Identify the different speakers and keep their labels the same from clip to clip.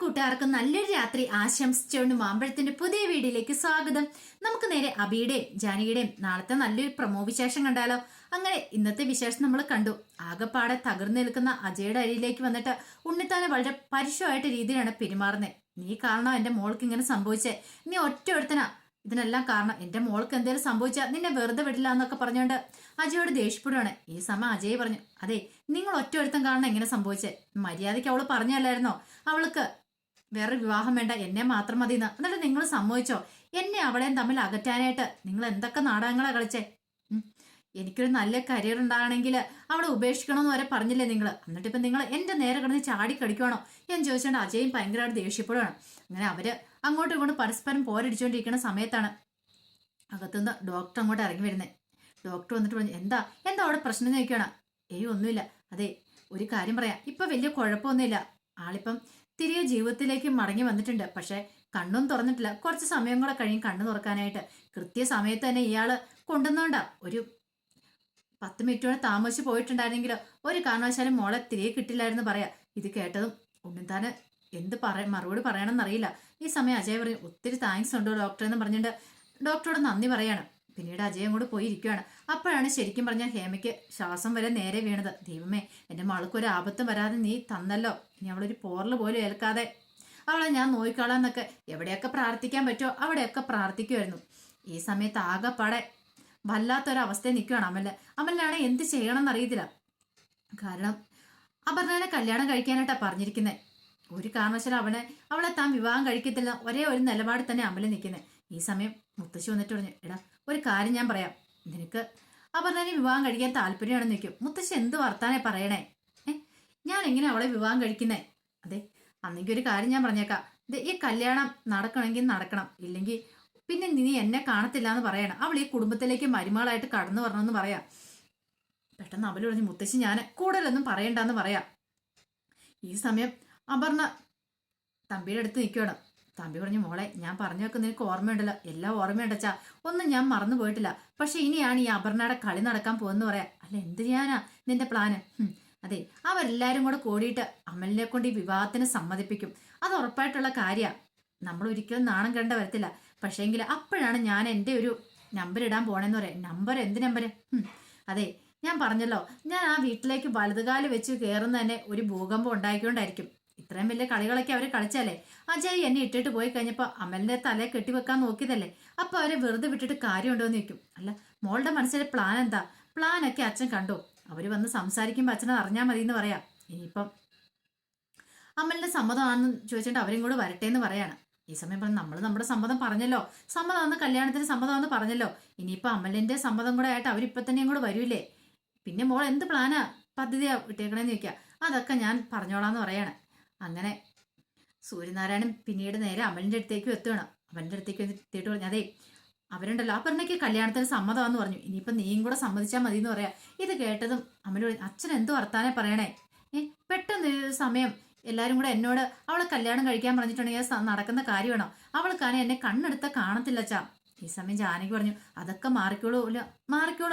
Speaker 1: കൂട്ടുകാർക്ക് നല്ലൊരു രാത്രി ആശംസിച്ചുകൊണ്ട് മാമ്പഴത്തിന്റെ പുതിയ വീഡിയോയിലേക്ക് സ്വാഗതം. നമുക്ക് നേരെ അബിയുടെയും ജാനകിയുടെയും നാളത്തെ നല്ലൊരു പ്രമോ വിശേഷം കണ്ടാലോ. അങ്ങനെ ഇന്നത്തെ വിശേഷം നമ്മൾ കണ്ടു. ആകെപ്പാടെ തകർന്നു നിൽക്കുന്ന അജയുടെ അരിയിലേക്ക് വന്നിട്ട് ഉണ്ണിത്താനെ വളരെ പരുഷമായിട്ട് രീതിയിലാണ് പെരുമാറുന്നത്. നീ കാരണം എന്റെ മോൾക്ക് ഇങ്ങനെ സംഭവിച്ചേ, നീ ഒറ്റ ഒരുത്തനാ ഇതിനെല്ലാം കാരണം. എന്റെ മോൾക്ക് എന്തെങ്കിലും സംഭവിച്ചാൽ നിന്നെ വെറുതെ വിടില്ല എന്നൊക്കെ പറഞ്ഞുകൊണ്ട് അജയോട് ദേഷ്യപ്പെടുവാണ്. ഈ സമയം അജയ് പറഞ്ഞു, അതെ നിങ്ങൾ ഒറ്റ ഒരുത്തം കാരണം എങ്ങനെ സംഭവിച്ചേ, മര്യാദയ്ക്ക് അവള് പറഞ്ഞല്ലായിരുന്നോ അവൾക്ക് വേറെ വിവാഹം വേണ്ട, എന്നെ മാത്രം മതി എന്ന്. എന്നിട്ട് നിങ്ങൾ സമ്മതിച്ചോ? എന്നെ അവളെയും തമ്മിൽ അകറ്റാനായിട്ട് നിങ്ങൾ എന്തൊക്കെ നാടകങ്ങളാ കളിച്ചേ? എനിക്കൊരു നല്ല കരിയർ ഉണ്ടാകണമെങ്കിൽ അവളെ ഉപേക്ഷിക്കണമെന്ന് വരെ പറഞ്ഞില്ലേ നിങ്ങൾ? എന്നിട്ട് ഇപ്പം നിങ്ങൾ എൻ്റെ നേരെ കിടന്ന് ചാടിക്കടിക്കുവാണോ എന്ന് ചോദിച്ചുകൊണ്ട് അജയും ഭയങ്കരമായിട്ട് ദേഷ്യപ്പെടുകയാണ്. അങ്ങനെ അവര് അങ്ങോട്ടും ഇങ്ങോട്ടും പരസ്പരം പോരടിച്ചുകൊണ്ടിരിക്കുന്ന സമയത്താണ് അകത്തുനിന്ന് ഡോക്ടർ അങ്ങോട്ട് ഇറങ്ങി വരുന്നത്. ഡോക്ടർ വന്നിട്ട് പറഞ്ഞു, എന്താ എന്താ അവിടെ പ്രശ്നം എന്ന് ചോദിക്കുകയാണ്. ഒന്നുമില്ല. അതെ ഒരു കാര്യം പറയാം, ഇപ്പം വലിയ കുഴപ്പമൊന്നുമില്ല. ആളിപ്പം തിരികെ ജീവിതത്തിലേക്ക് മടങ്ങി വന്നിട്ടുണ്ട്. പക്ഷെ കണ്ണും തുറന്നിട്ടില്ല. കുറച്ച് സമയം കൂടെ കഴിയും കണ്ണു തുറക്കാനായിട്ട്. കൃത്യസമയത്ത് തന്നെ ഇയാള് കൊണ്ടുവന്നോണ്ടാ. ഒരു 10 മിനിറ്റോടെ താമസിച്ച് പോയിട്ടുണ്ടായിരുന്നെങ്കിൽ ഒരു കാരണവശാലും മോളെ തിരികെ കിട്ടില്ലായിരുന്നു പറയാ. ഇത് കേട്ടതും ഉണ്ണിത്താന് എന്ത് മറുപടി പറയണമെന്നറിയില്ല. ഈ സമയം അജയ് പറയും, ഒത്തിരി താങ്ക്സ് ഉണ്ട് ഡോക്ടർ എന്ന് പറഞ്ഞിട്ട് ഡോക്ടറോട് നന്ദി പറയാണ്. പിന്നീട് അജയം കൂടെ പോയി ഇരിക്കുകയാണ്. അപ്പോഴാണ് ശരിക്കും പറഞ്ഞാൽ ഹേമയ്ക്ക് ശ്വാസം വരെ നേരെ വീണത്. ദൈവമേ, എൻ്റെ മകൾക്കൊരു ആപത്തും വരാതെ നീ തന്നല്ലോ. ഇനി അവളൊരു പോറല് പോലും ഏൽക്കാതെ അവളെ ഞാൻ നോക്കിക്കോളാന്നൊക്കെ എവിടെയൊക്കെ പ്രാർത്ഥിക്കാൻ പറ്റുമോ അവിടെയൊക്കെ പ്രാർത്ഥിക്കുമായിരുന്നു. ഈ സമയത്ത് ആകെപ്പാടെ വല്ലാത്തൊരവസ്ഥയിൽ നിൽക്കുകയാണ് അമലിനാണ് എന്ത് ചെയ്യണമെന്ന് അറിയത്തില്ല. കാരണം അപർണനെ കല്യാണം കഴിക്കാനായിട്ടാണ് പറഞ്ഞിരിക്കുന്നത്. ഒരു കാരണവശാലും അവളെ താൻ വിവാഹം കഴിക്കത്തില്ല, ഒരേ ഒരു നിലപാടിൽ തന്നെ അമല് നിൽക്കുന്നത്. ഈ സമയം മുത്തശ്ശി വന്നിട്ട് പറഞ്ഞു, എടാ ഒരു കാര്യം ഞാൻ പറയാം, നിനക്ക് അപർണനെ വിവാഹം കഴിക്കാൻ താല്പര്യമാണെന്ന് നിൽക്കും. മുത്തശ്ശി എന്ത് വർത്താനേ പറയണേ? ഞാൻ എങ്ങനെ അവളെ വിവാഹം കഴിക്കുന്നേ? അതെ അന്നെങ്കിൽ ഒരു കാര്യം ഞാൻ പറഞ്ഞേക്കാം, ഈ കല്യാണം നടക്കണമെങ്കിൽ നടക്കണം, ഇല്ലെങ്കിൽ പിന്നെ നീ എന്നെ കാണത്തില്ല എന്ന് പറയണം. അവൾ ഈ കുടുംബത്തിലേക്ക് മരുമകളായിട്ട് കടന്നു വരണമെന്ന് പറയാം. പെട്ടെന്ന് അവല് പറഞ്ഞു, മുത്തശ്ശി ഞാൻ കൂടുതലൊന്നും പറയണ്ടെന്ന് പറയാം. ഈ സമയം അപർണ തമ്പിയുടെ അടുത്ത് നിൽക്കുകയാണ്. തമ്പി പറഞ്ഞു, മോളെ ഞാൻ പറഞ്ഞൊക്കെ നിനക്ക് ഓർമ്മയുണ്ടല്ലോ, എല്ലാം ഓർമ്മയുണ്ടച്ചാ, ഒന്നും ഞാൻ മറന്നു പോയിട്ടില്ല. പക്ഷെ ഇനിയാണ് ഈ അപർണയുടെ കളി നടക്കാൻ പോകുന്ന പറയാം. അല്ല എന്ത് ചെയ്യാനാ നിന്റെ പ്ലാന്? അതെ അവരെല്ലാരും കൂടെ കൂടിയിട്ട് അമലിനെ കൊണ്ട് ഈ വിവാഹത്തിന് സമ്മതിപ്പിക്കും. അത് ഉറപ്പായിട്ടുള്ള കാര്യമാണ്. നമ്മൾ ഒരിക്കലും നാണം കണ്ട വരത്തില്ല. പക്ഷേങ്കിൽ അപ്പോഴാണ് ഞാൻ എൻ്റെ ഒരു നമ്പർ ഇടാൻ പോണെന്ന് പറയാം. നമ്പർ എന്ത് നമ്പര്? അതെ ഞാൻ പറഞ്ഞല്ലോ, ഞാൻ ആ വീട്ടിലേക്ക് വലതുകാല് വെച്ച് കയറുന്ന തന്നെ ഒരു ഭൂകമ്പം ഉണ്ടാക്കിക്കൊണ്ടായിരിക്കും. ഇത്രയും വലിയ കളികളൊക്കെ അവർ കളിച്ചാലേ. അജയ് എന്നെ ഇട്ടിട്ട് പോയി കഴിഞ്ഞപ്പോൾ അമലിന്റെ തലയെ കെട്ടിവെക്കാൻ നോക്കിയതല്ലേ. അപ്പൊ അവരെ വെറുതെ വിട്ടിട്ട് കാര്യമുണ്ടോ എന്ന് ചോദിക്കും. അല്ല മോളുടെ മനസ്സിലെ പ്ലാൻ എന്താ? പ്ലാനൊക്കെ അച്ഛൻ കണ്ടു. അവര് വന്ന് സംസാരിക്കുമ്പോൾ അച്ഛനത് അറിഞ്ഞാൽ മതി എന്ന് പറയാം. ഇനിയിപ്പം അമലിന്റെ സമ്മതമാണെന്ന് ചോദിച്ചിട്ട് അവരും കൂടെ വരട്ടെ എന്ന് പറയാണ്. ഈ സമയം പറഞ്ഞു, നമ്മൾ നമ്മുടെ സമ്മതം പറഞ്ഞല്ലോ, സമ്മതമാണെന്ന് കല്യാണത്തിന് സമ്മതമാണെന്ന് പറഞ്ഞല്ലോ. ഇനിയിപ്പോൾ അമലിന്റെ സമ്മതം കൂടെ ആയിട്ട് അവരിപ്പം തന്നെയും കൂടെ വരൂലേ. പിന്നെ മോൾ എന്ത് പ്ലാനാ പദ്ധതിയാ ഇട്ടേക്കണേന്ന് ചോദിക്കുക. അതൊക്കെ ഞാൻ പറഞ്ഞോളാന്ന് പറയാണ്. അങ്ങനെ സൂര്യനാരായണൻ പിന്നീട് നേരെ അമലിന്റെ അടുത്തേക്ക് എത്തുകയാണ്. അവന്റെ അടുത്തേക്ക് എത്തിയിട്ട് പറഞ്ഞു, അതെ അവരുണ്ടല്ലോ അപർണയ്ക്ക് കല്യാണത്തിന് സമ്മതമാണെന്ന് പറഞ്ഞു, ഇനിയിപ്പം നീയും കൂടെ സമ്മതിച്ചാൽ മതി എന്ന് പറയാം. ഇത് കേട്ടതും അമല് അച്ഛൻ എന്ത് വർത്താനേ പറയണേ? പെട്ടെന്ന് സമയം എല്ലാരും കൂടെ എന്നോട് അവളെ കല്യാണം കഴിക്കാൻ പറഞ്ഞിട്ടുണ്ടെങ്കിൽ നടക്കുന്ന കാര്യമാണോ? അവൾക്കാനെ എന്നെ കണ്ണെടുത്ത കാണത്തില്ല അച്ഛാ. ഈ സമയം ജാനകി പറഞ്ഞു, അതൊക്കെ മാറിക്കോളൂ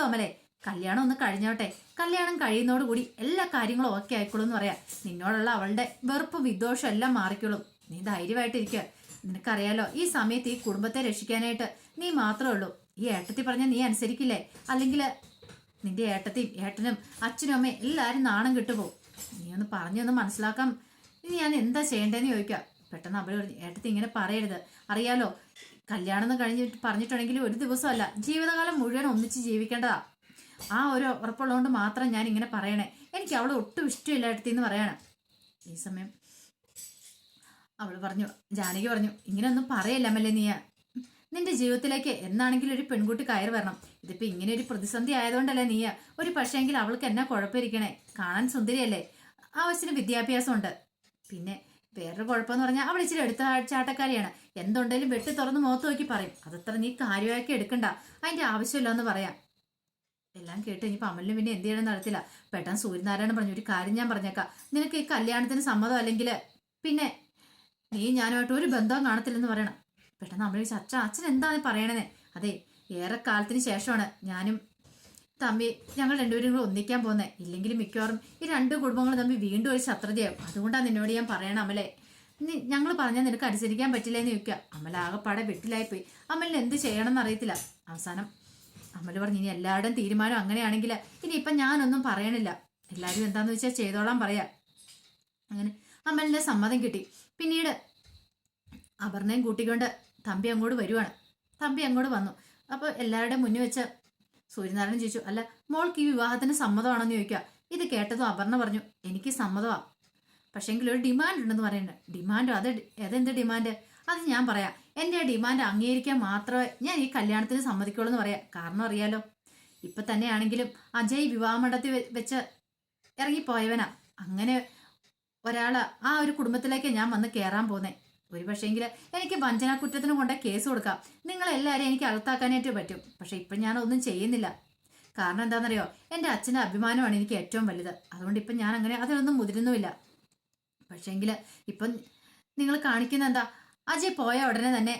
Speaker 1: അമലെ, കല്യാണം ഒന്ന് കഴിഞ്ഞോട്ടെ, കല്യാണം കഴിയുന്നതോടുകൂടി എല്ലാ കാര്യങ്ങളും ഓക്കെ ആയിക്കോളൂ എന്ന് പറയാം. നിന്നോടുള്ള അവളുടെ വെറുപ്പ് വിദ്വേഷം എല്ലാം മാറിക്കോളും. നീ ധൈര്യമായിട്ടിരിക്കുക. നിനക്കറിയാലോ ഈ സമയത്ത് ഈ കുടുംബത്തെ രക്ഷിക്കാനായിട്ട് നീ മാത്രമേ ഉള്ളൂ. ഈ ഏട്ടത്തി പറഞ്ഞാൽ നീ അനുസരിക്കില്ലേ? അല്ലെങ്കിൽ നിന്റെ ഏട്ടനും അച്ഛനും അമ്മയും എല്ലാവരും നാണം കിട്ടുപോകും. നീ ഒന്ന് പറഞ്ഞൊന്ന് മനസ്സിലാക്കാം. ഇനി ഞാൻ എന്താ ചെയ്യേണ്ടതെന്ന് ചോദിക്കാം. പെട്ടെന്ന് അവര് പറഞ്ഞു, ഏട്ടത്തി ഇങ്ങനെ പറയരുത്, അറിയാലോ കല്യാണം എന്ന് കഴിഞ്ഞിട്ട് പറഞ്ഞിട്ടുണ്ടെങ്കിൽ ഒരു ദിവസമല്ല ജീവിതകാലം മുഴുവൻ ഒന്നിച്ച് ജീവിക്കേണ്ടതാ. ആ ഒരു ഉറപ്പുള്ളതുകൊണ്ട് മാത്രം ഞാൻ ഇങ്ങനെ പറയണേ. എനിക്ക് അവളെ ഒട്ടും ഇഷ്ടമില്ല ഏട്ടത്തി എന്ന് പറയാണ്. ഈ സമയം അവൾ പറഞ്ഞു, ജാനകി പറഞ്ഞു, ഇങ്ങനെയൊന്നും പറയല്ല അമലേ, നിന്റെ ജീവിതത്തിലേക്ക് എന്നാണെങ്കിലും ഒരു പെൺകുട്ടി കയറി വരണം. ഇതിപ്പോ ഇങ്ങനെ ഒരു പ്രതിസന്ധി ആയതുകൊണ്ടല്ലേ ഒരു പക്ഷേങ്കിൽ അവൾക്ക് എന്നാ കുഴപ്പമിരിക്കണേ, കാണാൻ സുന്ദരിയല്ലേ, ആവശ്യത്തിന് വിദ്യാഭ്യാസം ഉണ്ട്. പിന്നെ വേറൊരു കുഴപ്പമെന്ന് പറഞ്ഞാൽ അവൾ ഇച്ചിരി എടുത്ത ചാട്ടക്കാരിയാണ്. എന്തുണ്ടെങ്കിലും വെട്ടി തുറന്ന് മുഖത്ത് നോക്കി പറയും. അതത്ര നീ കാര്യമാക്കി എടുക്കണ്ട, അതിന്റെ ആവശ്യമില്ല എന്ന് പറയാം. എല്ലാം കേട്ട് ഇനിയിപ്പോൾ അമലിന് പിന്നെ എന്ത് ചെയ്യണമെന്ന് നടത്തില്ല. പെട്ടെന്ന് സൂര്യനാരായണൻ പറഞ്ഞു, ഒരു കാര്യം ഞാൻ പറഞ്ഞേക്കാം, നിനക്ക് ഈ കല്യാണത്തിന് സമ്മതം അല്ലെങ്കിൽ പിന്നെ നീ ഞാനുമായിട്ട് ഒരു ബന്ധവും കാണത്തില്ലെന്ന് പറയണം. പെട്ടെന്ന് അമൽ അച്ഛൻ എന്താണ് പറയണേ? അതെ ഏറെക്കാലത്തിന് ശേഷമാണ് ഞാനും തമ്മി ഞങ്ങൾ രണ്ടുപേരും കൂടെ ഒന്നിക്കാൻ പോകുന്നത്. ഇല്ലെങ്കിൽ മിക്കവാറും ഈ രണ്ട് കുടുംബങ്ങളും തമ്മിൽ വീണ്ടും ഒരു ശത്രുതയാവും. അതുകൊണ്ടാണ് നിന്നോട് ഞാൻ പറയണം അമലെ, ഞങ്ങൾ പറഞ്ഞാൽ നിനക്ക് അനുസരിക്കാൻ പറ്റില്ലെന്ന് ചോദിക്കുക. അമൽ ആകെപ്പാടെ വെട്ടിലായിപ്പോയി. അമലിന് എന്ത് ചെയ്യണമെന്ന് അറിയത്തില്ല. അവസാനം അമൽ പറഞ്ഞു, ഇനി എല്ലാവരുടെയും തീരുമാനം അങ്ങനെയാണെങ്കിൽ ഇനിയിപ്പം ഞാനൊന്നും പറയണില്ല, എല്ലാവരും എന്താന്ന് വെച്ചാൽ ചെയ്തോളാൻ പറയാം. അങ്ങനെ അമലിന്റെ സമ്മതം കിട്ടി. പിന്നീട് അപർണയും കൂട്ടിക്കൊണ്ട് തമ്പി അങ്ങോട്ട് വരുവാണ്. തമ്പി അങ്ങോട്ട് വന്നു. അപ്പോൾ എല്ലാവരുടെയും മുന്നിൽ വെച്ച് സൂര്യനാരായണൻ ചോദിച്ചു, അല്ല മോൾക്ക് ഈ വിവാഹത്തിന് സമ്മതമാണെന്ന് ചോദിക്കുക. ഇത് കേട്ടതും അപർണ പറഞ്ഞു, എനിക്ക് സമ്മതമാണ്, പക്ഷേങ്കിൽ ഒരു ഡിമാൻഡ് ഉണ്ടെന്ന് പറയുന്നുണ്ട്. ഡിമാൻഡോ? അതെന്ത് ഡിമാൻഡ്? അത് ഞാൻ പറയാം. എൻ്റെ ആ ഡിമാൻഡ് അംഗീകരിക്കാൻ മാത്രമേ ഞാൻ ഈ കല്യാണത്തിന് സമ്മതിക്കുള്ളൂ എന്ന് പറയാം. കാരണം അറിയാലോ, ഇപ്പം തന്നെയാണെങ്കിലും അജയ് വിവാഹമണ്ഡലത്തിൽ വെച്ച് ഇറങ്ങിപ്പോയവനാ. അങ്ങനെ ഒരാള് ആ ഒരു കുടുംബത്തിലേക്ക് ഞാൻ വന്ന് കയറാൻ പോന്നേ. ഒരു പക്ഷേങ്കിൽ എനിക്ക് വഞ്ചനാ കുറ്റത്തിനും കൊണ്ട് കേസ് കൊടുക്കാം. നിങ്ങളെല്ലാവരെയും എനിക്ക് അകത്താക്കാനായിട്ട് പറ്റും. പക്ഷെ ഇപ്പം ഞാനൊന്നും ചെയ്യുന്നില്ല. കാരണം എന്താണെന്നറിയോ, എൻ്റെ അച്ഛൻ്റെ അഭിമാനമാണ് എനിക്ക് ഏറ്റവും വലുത്. അതുകൊണ്ട് ഇപ്പം ഞാൻ അങ്ങനെ അതിനൊന്നും മുതിരുന്നുമില്ല. പക്ഷേങ്കിൽ ഇപ്പം നിങ്ങൾ കാണിക്കുന്ന എന്താ, അജയ് പോയ ഉടനെ തന്നെ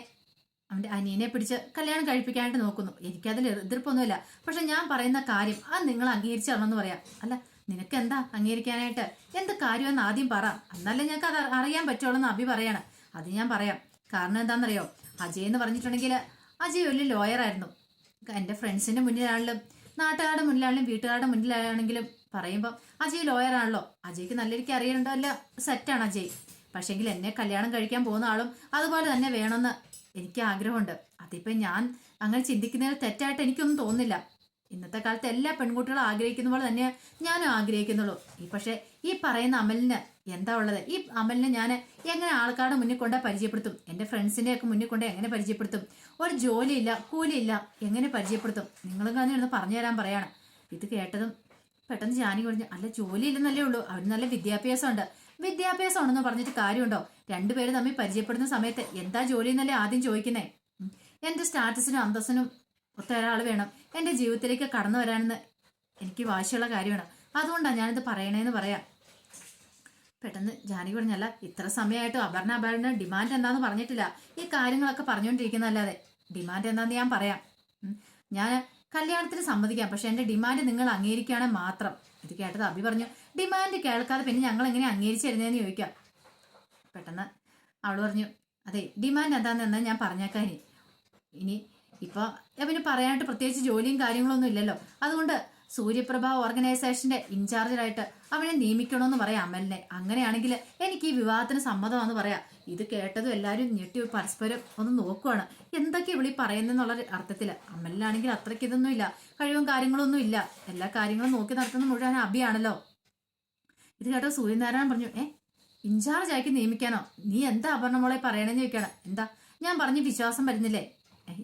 Speaker 1: അവൻ്റെ അനിയനെ പിടിച്ച് കല്യാണം കഴിപ്പിക്കാനായിട്ട് നോക്കുന്നു. എനിക്കതിൽ എതിർപ്പൊന്നുമില്ല. പക്ഷെ ഞാൻ പറയുന്ന കാര്യം അത് നിങ്ങൾ അംഗീകരിച്ചു തരണമെന്ന് പറയാം. അല്ല, നിനക്ക് എന്താ അംഗീകരിക്കാനായിട്ട്? എന്ത് കാര്യമെന്ന് ആദ്യം പറ, എന്നാലേ ഞങ്ങൾക്ക് അത് അറിയാൻ പറ്റുള്ളൂ എന്ന് അഭി പറയാണ്. അത് ഞാൻ പറയാം. കാരണം എന്താണെന്നറിയോ, അജയ് എന്ന് പറഞ്ഞിട്ടുണ്ടെങ്കിൽ അജയ് വലിയ ലോയറായിരുന്നു. എൻ്റെ ഫ്രണ്ട്സിൻ്റെ മുന്നിലാണെങ്കിലും നാട്ടുകാരുടെ മുന്നിലാണെങ്കിലും വീട്ടുകാരുടെ മുന്നിലാണെങ്കിലും പറയുമ്പോൾ അജയ് ലോയറാണല്ലോ. അജയ്ക്ക് നല്ല രീതിക്ക് അറിയണ്ടല്ല, സെറ്റാണ് അജയ്. പക്ഷേങ്കിൽ എന്നെ കല്യാണം കഴിക്കാൻ പോകുന്ന ആളും അതുപോലെ തന്നെ വേണമെന്ന് എനിക്ക് ആഗ്രഹമുണ്ട്. അതിപ്പോൾ ഞാൻ അങ്ങനെ ചിന്തിക്കുന്നതിൽ തെറ്റായിട്ട് എനിക്കൊന്നും തോന്നുന്നില്ല. ഇന്നത്തെ കാലത്ത് എല്ലാ പെൺകുട്ടികളും ആഗ്രഹിക്കുന്ന പോലെ തന്നെ ഞാനും ആഗ്രഹിക്കുന്നുള്ളൂ. പക്ഷേ ഈ പറയുന്ന അമലിന് എന്താ ഉള്ളത്? ഈ അമലിനെ ഞാൻ എങ്ങനെ ആൾക്കാരുടെ മുന്നിൽ കൊണ്ടേ പരിചയപ്പെടുത്തും? എൻ്റെ ഫ്രണ്ട്സിൻ്റെയൊക്കെ മുന്നിൽ കൊണ്ടേ എങ്ങനെ പരിചയപ്പെടുത്തും? ഒരു ജോലിയില്ല, കൂലിയില്ല, എങ്ങനെ പരിചയപ്പെടുത്തും? നിങ്ങളും തന്നെ ഒന്ന് പറഞ്ഞു തരാൻ പറയാണ്. ഇത് കേട്ടതും പെട്ടെന്ന് ജാനകി പറഞ്ഞു, അല്ല ജോലിയില്ലെന്നല്ലേ ഉള്ളൂ, അവന് നല്ല വിദ്യാഭ്യാസമുണ്ട്. വിദ്യാഭ്യാസം ഉണ്ടെന്ന് പറഞ്ഞിട്ട് കാര്യമുണ്ടോ? രണ്ടുപേര് തമ്മിൽ പരിചയപ്പെടുന്ന സമയത്ത് എന്താ ജോലി എന്നല്ലേ ആദ്യം ചോദിക്കുന്നേ. എൻ്റെ സ്റ്റാറ്റസിനും അന്തസ്സിനും ഒത്ത ഒരാൾ വേണം എൻ്റെ ജീവിതത്തിലേക്ക് കടന്നു വരാനെന്ന് എനിക്ക് വാശിയുള്ള കാര്യമാണ്. അതുകൊണ്ടാണ് ഞാനിത് പറയണേന്ന് പറയാം. പെട്ടെന്ന് ജാനകി പറഞ്ഞല്ല, ഇത്ര സമയമായിട്ടും അപർണ ഡിമാൻഡ് എന്താന്ന് പറഞ്ഞിട്ടില്ല. ഈ കാര്യങ്ങളൊക്കെ പറഞ്ഞുകൊണ്ടിരിക്കുന്നതല്ലാതെ ഡിമാൻഡ് എന്താന്ന് ഞാൻ പറയാം. ഞാൻ കല്യാണത്തിന് സമ്മതിക്കാം, പക്ഷെ എൻ്റെ ഡിമാൻഡ് നിങ്ങൾ അംഗീകരിക്കുകയാണെങ്കിൽ മാത്രം. ഇത് കേട്ടത് അഭി പറഞ്ഞു, ഡിമാൻഡ് കേൾക്കാതെ പിന്നെ ഞങ്ങൾ എങ്ങനെ അംഗീകരിച്ചു തരുന്നതെന്ന് ചോദിക്കാം. പെട്ടെന്ന് അവൾ പറഞ്ഞു, അതെ ഡിമാൻഡ് എന്താണെന്ന് ഞാൻ പറഞ്ഞേക്കാം. ഇനി ഇപ്പോൾ അവന് പറയാനായിട്ട് പ്രത്യേകിച്ച് ജോലിയും കാര്യങ്ങളൊന്നും ഇല്ലല്ലോ. അതുകൊണ്ട് സൂര്യപ്രഭ ഓർഗനൈസേഷന്റെ ഇൻചാർജറായിട്ട് അവനെ നിയമിക്കണമെന്ന് പറയാം അമലിനെ. അങ്ങനെയാണെങ്കിൽ എനിക്ക് ഈ വിവാഹത്തിന് സമ്മതമാണെന്ന് പറയാം. ഇത് കേട്ടതും എല്ലാവരും ഞെട്ടി പരസ്പരം ഒന്ന് നോക്കുവാണ്, എന്തൊക്കെ വിളി പറയുന്നെന്നുള്ള അർത്ഥത്തിൽ. അമലിനാണെങ്കിൽ അത്രയ്ക്ക് ഇതൊന്നും ഇല്ല, കഴിവും കാര്യങ്ങളൊന്നും ഇല്ല. എല്ലാ കാര്യങ്ങളും നോക്കി നടത്തുന്ന മുഴുവൻ അഭിയാണല്ലോ. ഇത് കേട്ടോ സൂര്യനാരായണൻ പറഞ്ഞു, ഇൻചാർജ് ആക്കി നിയമിക്കാനോ? നീ എന്താ അപർണ മോളെ പറയണെന്ന് ചോദിക്കണം. എന്താ ഞാൻ പറഞ്ഞ് വിശ്വാസം വരുന്നില്ലേ?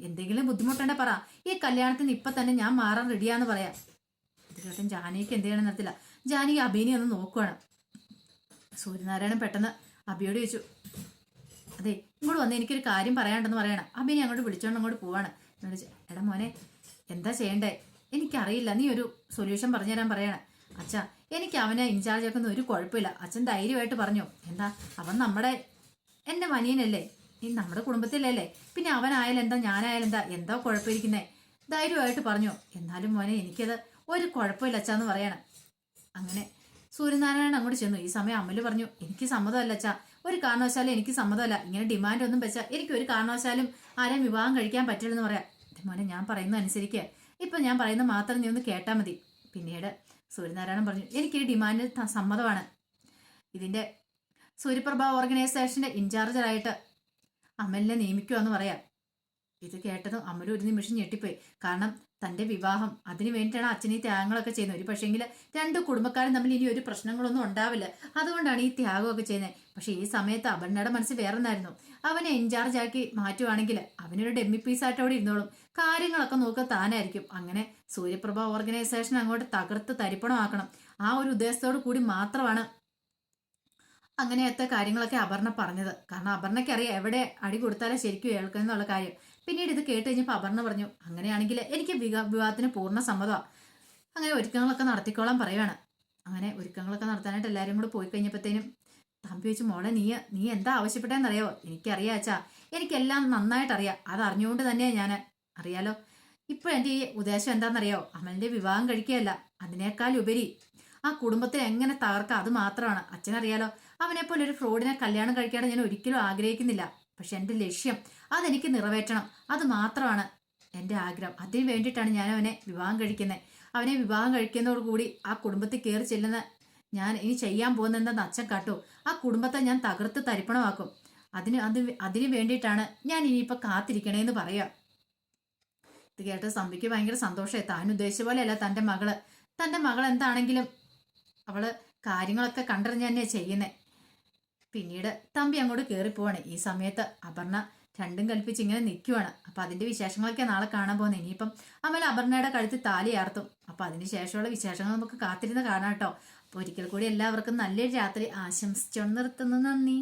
Speaker 1: എന്തെങ്കിലും ബുദ്ധിമുട്ടുണ്ടെ പറ, ഈ കല്യാണത്തിന് ഇപ്പൊ തന്നെ ഞാൻ മാറാൻ റെഡിയാന്ന് പറയാം. ഇത് കേട്ടും ജാനകിക്ക് എന്ത് ചെയ്യണം നടത്തില്ല. ജാനകി അഭിനെ ഒന്ന് നോക്കുവാണ്. സൂര്യനാരായണൻ പെട്ടെന്ന് അഭിയോട് ചോദിച്ചു, അതെ ഇങ്ങോട്ട് വന്ന് എനിക്കൊരു കാര്യം പറയാനുണ്ടെന്ന് പറയണം. അഭിനെ അങ്ങോട്ട് വിളിച്ചോണ്ട് അങ്ങോട്ട് പോവാണ്. എടാ മോനെ എന്താ ചെയ്യണ്ടേ? എനിക്കറിയില്ല, നീ ഒരു സൊല്യൂഷൻ പറഞ്ഞുതരാൻ പറയണം. അച്ഛാ എനിക്ക് അവനെ ഇൻചാർജ് ആക്കുന്ന ഒരു കുഴപ്പമില്ല. അച്ഛൻ ധൈര്യമായിട്ട് പറഞ്ഞു. എന്താ, അവൻ എൻ്റെ മനിയനല്ലേ, ഈ നമ്മുടെ കുടുംബത്തിലല്ലേ, പിന്നെ അവനായാലും എന്താ ഞാനായാലും എന്താ കുഴപ്പമിരിക്കുന്നേ? ധൈര്യമായിട്ട് പറഞ്ഞു. എന്നാലും മോനെ എനിക്കത് ഒരു കുഴപ്പമില്ല അച്ഛാന്ന് പറയണം. അങ്ങനെ സൂര്യനാരായണൻ അങ്ങോട്ട് ചെന്നു. ഈ സമയം അമ്മല് പറഞ്ഞു, എനിക്ക് സമ്മതമല്ല അച്ഛാ, ഒരു കാരണവശാലും എനിക്ക് സമ്മതമല്ല. ഇങ്ങനെ ഡിമാൻഡ് ഒന്നും വെച്ചാൽ എനിക്ക് ഒരു കാരണവശാലും ആരെയും വിവാഹം കഴിക്കാൻ പറ്റില്ലെന്ന് പറയാം. മോനെ ഞാൻ പറയുന്നത് അനുസരിക്കുക, ഇപ്പം ഞാൻ പറയുന്നത് മാത്രം നീ ഒന്ന് കേട്ടാൽ മതി. പിന്നീട് സൂര്യനാരായണൻ പറഞ്ഞു, എനിക്ക് ഈ ഡിമാൻഡ് സമ്മതമാണ്. ഇതിൻ്റെ സൂര്യപ്രഭ ഓർഗനൈസേഷൻ്റെ ഇൻചാർജറായിട്ട് അമലിനെ നിയമിക്കുമെന്ന് പറയാം. ഇത് കേട്ടതും അമൽ ഒരു നിമിഷം ഞെട്ടിപ്പോയി. കാരണം തൻ്റെ വിവാഹം അതിനു വേണ്ടിയിട്ടാണ് അച്ഛൻ ഈ ത്യാഗങ്ങളൊക്കെ ചെയ്യുന്നത്. ഒരു പക്ഷേങ്കിൽ രണ്ട് കുടുംബക്കാരും തമ്മിൽ ഇനി ഒരു പ്രശ്നങ്ങളൊന്നും ഉണ്ടാവില്ല, അതുകൊണ്ടാണ് ഈ ത്യാഗമൊക്കെ ചെയ്യുന്നത്. പക്ഷേ ഈ സമയത്ത് അപർണയുടെ മനസ്സ് വേറെന്നായിരുന്നു. അവനെ ഇൻചാർജ് ആക്കി മാറ്റുവാണെങ്കിൽ അവനൊരു ഡെമ്മി പീസായിട്ട് അവിടെ ഇരുന്നോളും, കാര്യങ്ങളൊക്കെ നോക്കുക താനായിരിക്കും. അങ്ങനെ സൂര്യപ്രഭ ഓർഗനൈസേഷൻ അങ്ങോട്ട് തകർത്ത് തരിപ്പണമാക്കണം, ആ ഒരു ഉദ്ദേശത്തോടു കൂടി മാത്രമാണ് അങ്ങനെയത്തെ കാര്യങ്ങളൊക്കെ അപർണ പറഞ്ഞത്. കാരണം അപർണയ്ക്ക് അറിയാം എവിടെ അടി കൊടുത്താലേ ശരിക്കും കേൾക്കുന്നുള്ള കാര്യം. പിന്നീട് ഇത് കേട്ട് കഴിഞ്ഞപ്പോൾ അപർണ പറഞ്ഞു, അങ്ങനെയാണെങ്കിൽ എനിക്ക് വിവാഹത്തിന് പൂർണ്ണ സമ്മതമാണ്. അങ്ങനെ ഒരുക്കങ്ങളൊക്കെ നടത്തിക്കോളാൻ പറയുവാണ്. അങ്ങനെ ഒരുക്കങ്ങളൊക്കെ നടത്താനായിട്ട് എല്ലാവരും കൂടെ പോയി കഴിഞ്ഞപ്പോഴത്തേനും തമ്പി വെച്ച്, മോളെ നീ എന്താ ആവശ്യപ്പെട്ടതെന്നറിയാവോ? എനിക്കറിയാം അച്ഛാ, എനിക്കെല്ലാം നന്നായിട്ടറിയാം. അത് അറിഞ്ഞുകൊണ്ട് തന്നെയാണ് ഞാൻ, അറിയാലോ. ഇപ്പോൾ എൻ്റെ ഈ ഉദ്ദേശം എന്താണെന്നറിയാവോ? അമലിൻ്റെ വിവാഹം കഴിക്കുകയല്ല, അതിനേക്കാൾ ഉപരി ആ കുടുംബത്തെ എങ്ങനെ തകർക്കാം അത് മാത്രമാണ്. അച്ഛനറിയാലോ, അവനെ പോലെ ഒരു ഫ്രോഡിനെ കല്യാണം കഴിക്കാതെ ഞാൻ ഒരിക്കലും ആഗ്രഹിക്കുന്നില്ല. പക്ഷെ എൻ്റെ ലക്ഷ്യം അതെനിക്ക് നിറവേറ്റണം. അത് മാത്രമാണ് എൻ്റെ ആഗ്രഹം. അതിന് വേണ്ടിയിട്ടാണ് ഞാൻ അവനെ വിവാഹം കഴിക്കുന്നത്. അവനെ വിവാഹം കഴിക്കുന്നതോടുകൂടി ആ കുടുംബത്തിൽ കയറി ചെല്ലുന്ന ഞാൻ ഇനി ചെയ്യാൻ പോകുന്ന എന്താണെന്ന് അച്ഛൻ കാട്ടു. ആ കുടുംബത്തെ ഞാൻ തകർത്ത് തരിപ്പണമാക്കും. അതിന് വേണ്ടിയിട്ടാണ് ഞാൻ ഇനിയിപ്പോൾ കാത്തിരിക്കണേന്ന് പറയാം. ഇത് കേട്ട തമ്പിക്ക് ഭയങ്കര സന്തോഷമായി. താൻ ഉദ്ദേശിച്ച പോലെയല്ല തൻ്റെ മകൾ എന്താണെങ്കിലും അവള് കാര്യങ്ങളൊക്കെ കണ്ടറിഞ്ഞ് തന്നെയാണ് ചെയ്യുന്നത്. പിന്നീട് തമ്പി അങ്ങോട്ട് കയറിപ്പോവാണ്. ഈ സമയത്ത് അപർണ രണ്ടും കൽപ്പിച്ച് ഇങ്ങനെ നിൽക്കുവാണ്. അപ്പൊ അതിന്റെ വിശേഷങ്ങളൊക്കെ നാളെ കാണാൻ പോകുന്നത്. ഇനിയിപ്പം അമൽ അപർണയുടെ കഴുത്തിൽ താലിയാർത്തും. അപ്പൊ അതിന് ശേഷമുള്ള വിശേഷങ്ങൾ നമുക്ക് കാത്തിരുന്ന് കാണാം കേട്ടോ. അപ്പൊ ഒരിക്കൽ കൂടി എല്ലാവർക്കും നല്ലൊരു രാത്രി ആശംസിച്ചുകൊണ്ട് നിർത്തുന്നു. നന്ദി.